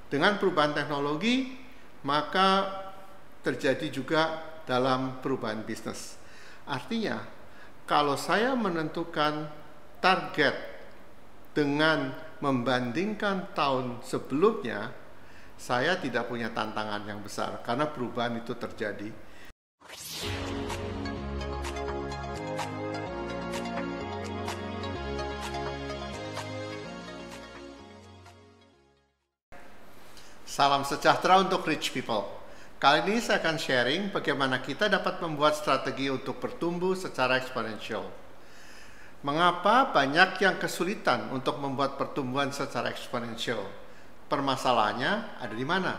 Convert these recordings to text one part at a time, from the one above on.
Dengan perubahan teknologi, maka terjadi juga dalam perubahan bisnis. Artinya, kalau saya menentukan target dengan membandingkan tahun sebelumnya, saya tidak punya tantangan yang besar karena perubahan itu terjadi. Salam sejahtera untuk rich people. Kali ini saya akan sharing bagaimana kita dapat membuat strategi untuk bertumbuh secara eksponensial. Mengapa banyak yang kesulitan untuk membuat pertumbuhan secara eksponensial? Permasalahannya ada di mana?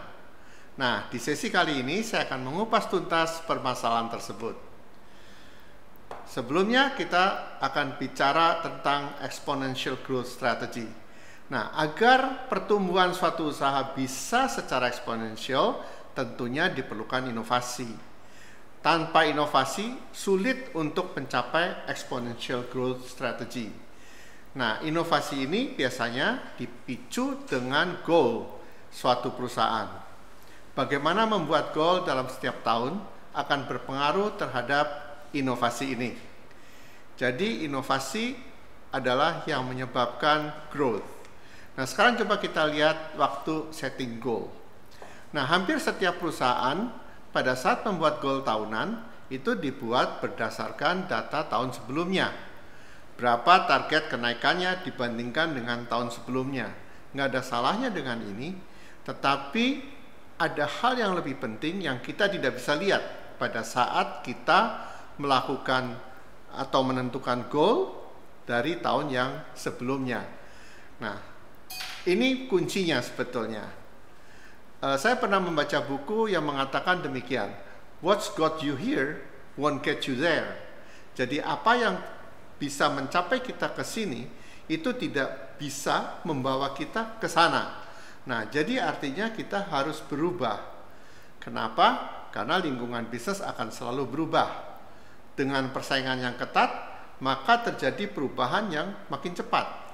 Nah, di sesi kali ini saya akan mengupas tuntas permasalahan tersebut. Sebelumnya kita akan bicara tentang exponential growth strategy. Nah, agar pertumbuhan suatu usaha bisa secara eksponensial, tentunya diperlukan inovasi. Tanpa inovasi, sulit untuk mencapai exponential growth strategy. Nah, inovasi ini biasanya dipicu dengan goal suatu perusahaan. Bagaimana membuat goal dalam setiap tahun akan berpengaruh terhadap inovasi ini. Jadi, inovasi adalah yang menyebabkan growth. Nah, sekarang coba kita lihat waktu setting goal. Nah, hampir setiap perusahaan pada saat membuat goal tahunan itu dibuat berdasarkan data tahun sebelumnya. Berapa target kenaikannya dibandingkan dengan tahun sebelumnya. Nggak ada salahnya dengan ini, tetapi ada hal yang lebih penting yang kita tidak bisa lihat pada saat kita melakukan atau menentukan goal dari tahun yang sebelumnya. Nah, ini kuncinya sebetulnya. Saya pernah membaca buku yang mengatakan demikian. What's got you here won't get you there. Jadi apa yang bisa mencapai kita ke sini itu tidak bisa membawa kita ke sana. Nah, jadi artinya kita harus berubah. Kenapa? Karena lingkungan bisnis akan selalu berubah. Dengan persaingan yang ketat, maka terjadi perubahan yang makin cepat.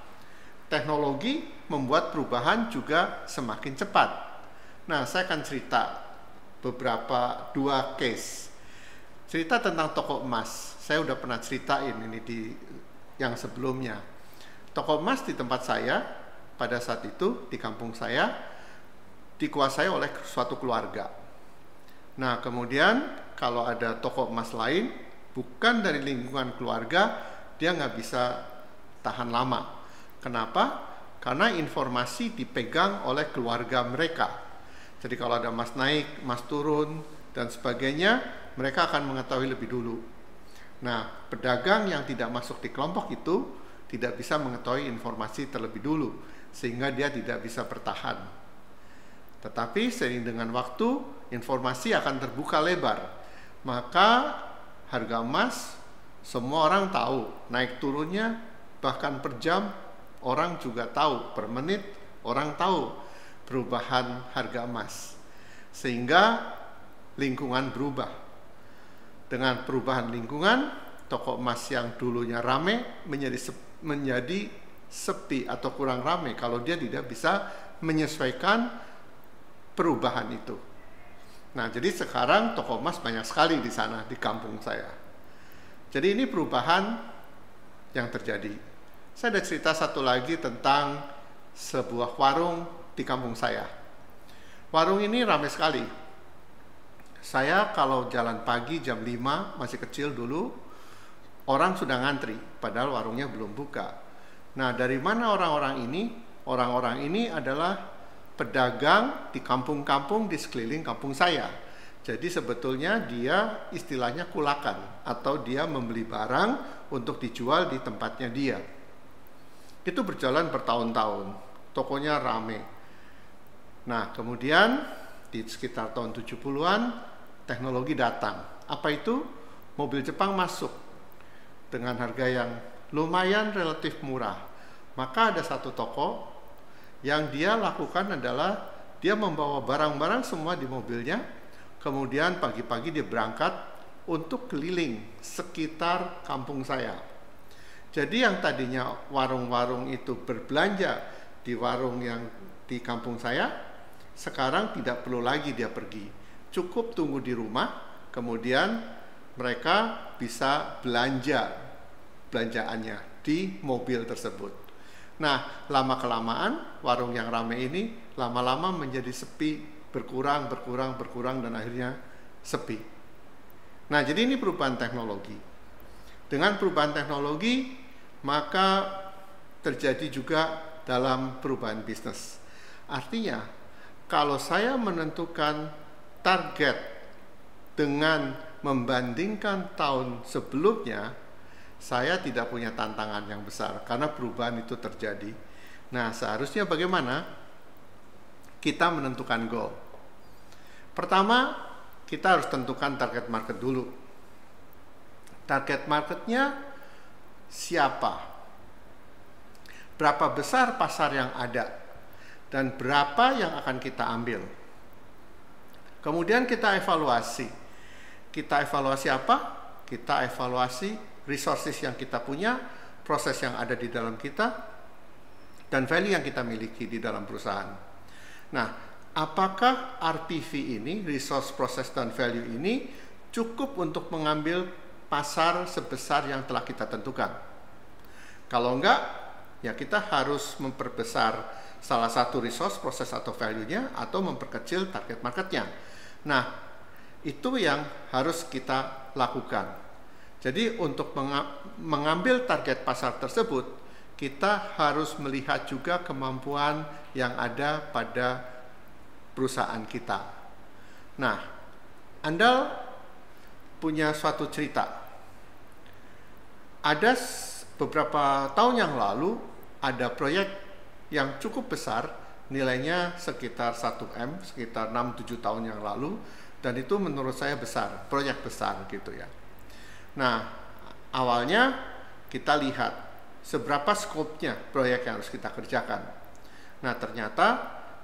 Teknologi membuat perubahan juga semakin cepat. Nah, saya akan cerita dua case. Cerita tentang toko emas. Saya udah pernah ceritain ini di yang sebelumnya. Toko emas di tempat saya pada saat itu di kampung saya dikuasai oleh suatu keluarga. Nah, kemudian kalau ada toko emas lain bukan dari lingkungan keluarga, dia nggak bisa tahan lama. Kenapa? Karena informasi dipegang oleh keluarga mereka. Jadi kalau ada emas naik, emas turun, dan sebagainya, mereka akan mengetahui lebih dulu. Nah, pedagang yang tidak masuk di kelompok itu tidak bisa mengetahui informasi terlebih dulu, sehingga dia tidak bisa bertahan. Tetapi seiring dengan waktu, informasi akan terbuka lebar. Maka harga emas, semua orang tahu, naik turunnya, bahkan per jam, orang juga tahu, per menit orang tahu perubahan harga emas. Sehingga lingkungan berubah. Dengan perubahan lingkungan, toko emas yang dulunya rame menjadi sepi atau kurang rame kalau dia tidak bisa menyesuaikan perubahan itu. Nah, jadi sekarang toko emas banyak sekali di sana, di kampung saya. Jadi ini perubahan yang terjadi. Saya ada cerita satu lagi tentang sebuah warung di kampung saya. Warung ini ramai sekali. Saya kalau jalan pagi jam 5, masih kecil dulu, orang sudah ngantri, padahal warungnya belum buka. Nah, dari mana orang-orang ini? Orang-orang ini adalah pedagang di kampung-kampung di sekeliling kampung saya. Jadi sebetulnya dia istilahnya kulakan, atau dia membeli barang untuk dijual di tempatnya dia. Itu berjalan bertahun-tahun, tokonya rame. Nah, kemudian di sekitar tahun 70-an, teknologi datang. Apa itu? Mobil Jepang masuk dengan harga yang lumayan relatif murah. Maka ada satu toko yang dia lakukan adalah dia membawa barang-barang semua di mobilnya, kemudian pagi-pagi dia berangkat untuk keliling sekitar kampung saya. Jadi yang tadinya warung-warung itu berbelanja di warung yang di kampung saya, sekarang tidak perlu lagi dia pergi. Cukup tunggu di rumah, kemudian mereka bisa belanja belanjaannya di mobil tersebut. Nah, lama-kelamaan warung yang ramai ini lama-lama menjadi sepi, berkurang, dan akhirnya sepi. Nah, jadi ini perubahan teknologi. Dengan perubahan teknologi, maka terjadi juga dalam perubahan bisnis. Artinya, kalau saya menentukan target dengan membandingkan tahun sebelumnya, saya tidak punya tantangan yang besar karena perubahan itu terjadi. Nah, seharusnya bagaimana kita menentukan goal? Pertama, kita harus tentukan target market dulu. Target marketnya siapa? Berapa besar pasar yang ada? Dan berapa yang akan kita ambil? Kemudian kita evaluasi. Kita evaluasi apa? Kita evaluasi resources yang kita punya, proses yang ada di dalam kita, dan value yang kita miliki di dalam perusahaan. Nah, apakah RPV ini, resource, process, dan value ini cukup untuk mengambil pasar sebesar yang telah kita tentukan? Kalau enggak, ya kita harus memperbesar salah satu resource, proses, atau value-nya, atau memperkecil target marketnya. Nah, itu yang harus kita lakukan. Jadi untuk mengambil target pasar tersebut, kita harus melihat juga kemampuan yang ada pada perusahaan kita. Nah, Anda punya suatu cerita. Ada beberapa tahun yang lalu, ada proyek yang cukup besar, nilainya sekitar 1M, sekitar 6-7 tahun yang lalu, dan itu menurut saya besar, proyek besar gitu ya. Nah, awalnya kita lihat seberapa skopnya proyek yang harus kita kerjakan. Nah, ternyata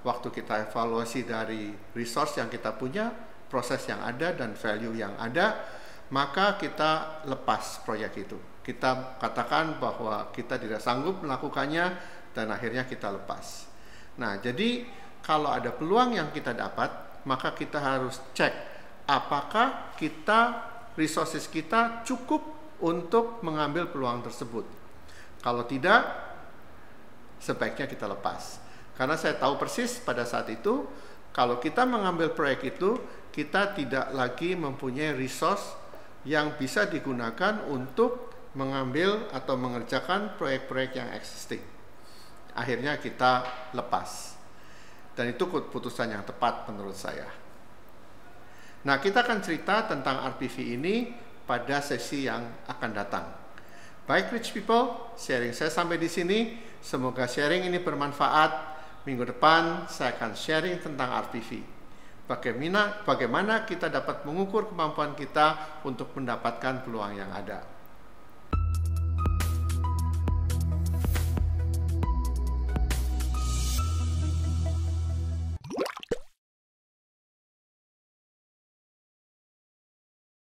waktu kita evaluasi dari resource yang kita punya, proses yang ada, dan value yang ada, maka kita lepas proyek itu. Kita katakan bahwa kita tidak sanggup melakukannya, dan akhirnya kita lepas. Nah, jadi kalau ada peluang yang kita dapat, maka kita harus cek apakah resources kita cukup untuk mengambil peluang tersebut. Kalau tidak, sebaiknya kita lepas. Karena saya tahu persis pada saat itu, kalau kita mengambil proyek itu, kita tidak lagi mempunyai resource yang bisa digunakan untuk mengambil atau mengerjakan proyek-proyek yang existing. Akhirnya kita lepas. Dan itu keputusan yang tepat menurut saya. Nah, kita akan cerita tentang RPV ini pada sesi yang akan datang. Baik rich people, sharing saya sampai di sini. Semoga sharing ini bermanfaat. Minggu depan saya akan sharing tentang RPV. Bagaimana kita dapat mengukur kemampuan kita untuk mendapatkan peluang yang ada.